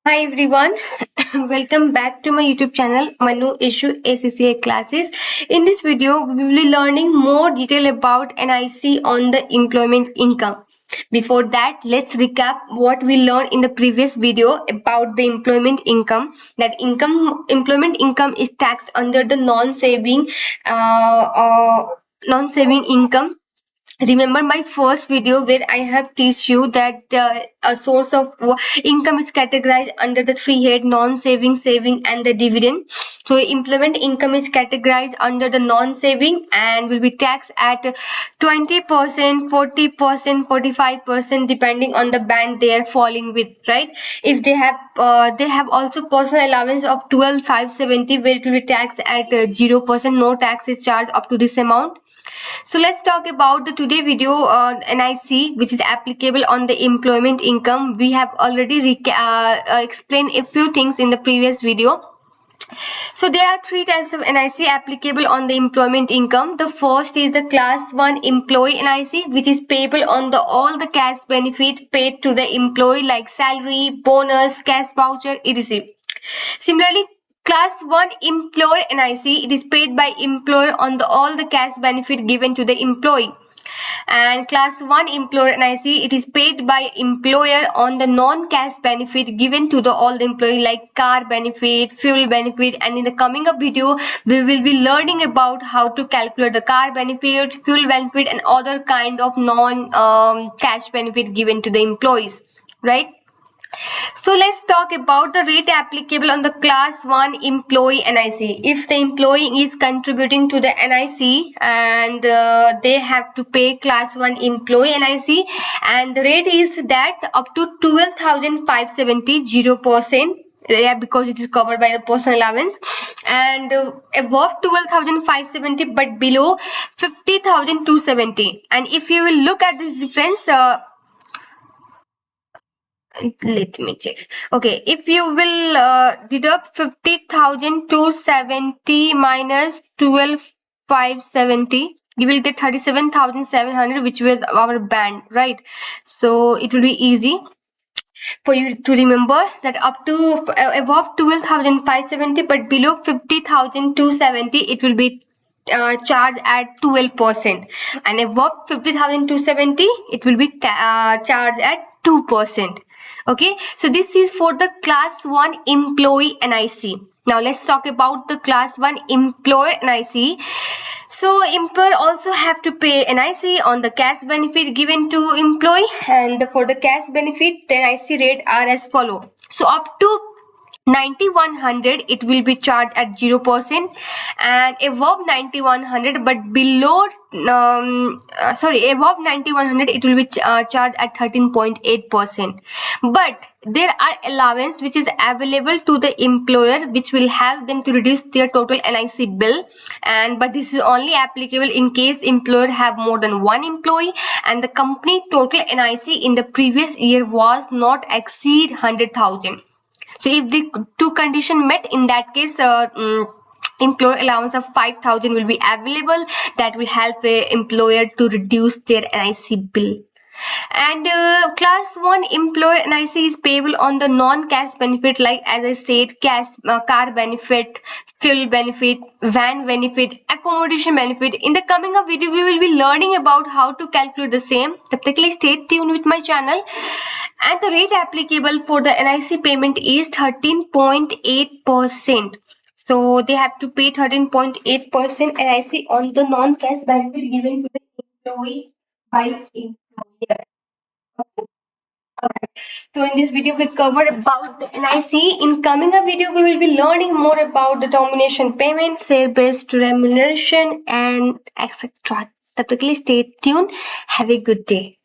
Hi everyone, welcome back to my YouTube channel Manu Issue ACCA classes. In this video, we will be learning more detail about NIC on the employment income. Before that, let's recap what we learned in the previous video about the employment income. That employment income is taxed under the non-saving income. Remember my first video where I have teach you that a source of income is categorized under the three head: non-saving, saving and the dividend. So employment income is categorized under the non-saving and will be taxed at 20%, 40%, 45% depending on the band they are falling with, right? If they have also personal allowance of 12,570 where it will be taxed at 0%. No tax is charged up to this amount. So let's talk about the today video NIC, which is applicable on the employment income. We have already explained a few things in the previous video. So there are three types of NIC applicable on the employment income. The first is the class 1 employee NIC, which is payable on the all the cash benefit paid to the employee like salary, bonus, cash voucher, etc. Similarly, Class 1 employer NIC, it is paid by employer on the all the cash benefit given to the employee. And Class 1 employer NIC, it is paid by employer on the non-cash benefit given to the all the employee like car benefit, fuel benefit. And in the coming up video, we will be learning about how to calculate the car benefit, fuel benefit and other kind of non-cash benefit given to the employees, right? So let's talk about the rate applicable on the class 1 employee NIC. If the employee is contributing to the NIC and they have to pay class 1 employee NIC, and the rate is that up to 12,570 0%. Yeah, because it is covered by the personal allowance, and above 12,570 but below 50,270. And if you will look at this difference, let me check. Okay, if you will deduct 50,270 minus 12,570, you will get 37,700, which was our band, right? So it will be easy for you to remember that up to above 12,570 but below 50,270, it will be charged at 12%, and above 50,270 it will be charged at 2%. Okay, so this is for the class 1 employee NIC. Now let's talk about the class 1 employer NIC. So employer also have to pay NIC on the cash benefit given to employee, and for the cash benefit the NIC rate are as follow. So up to 9,100 it will be charged at 0%, and above 9,100 but below above 9,100 it will be charged at 13.8%. But there are allowance which is available to the employer which will help them to reduce their total NIC bill, and but this is only applicable in case employer have more than one employee and the company total NIC in the previous year was not exceed 100,000. So if the two condition met, in that case employer allowance of 5,000 will be available. That will help the employer to reduce their NIC bill. And class 1 employer NIC is payable on the non-cash benefit like, as I said, cash car benefit, fuel benefit, van benefit, accommodation benefit. In the coming up video, we will be learning about how to calculate the same. Typically, stay tuned with my channel. And the rate applicable for the NIC payment is 13.8%. So they have to pay 13.8% NIC on the non-cash benefit given to the employee by employer. Alright. So in this video we covered about the NIC. In coming up video we will be learning more about the termination payment, share-based remuneration and etc. Typically stay tuned. Have a good day.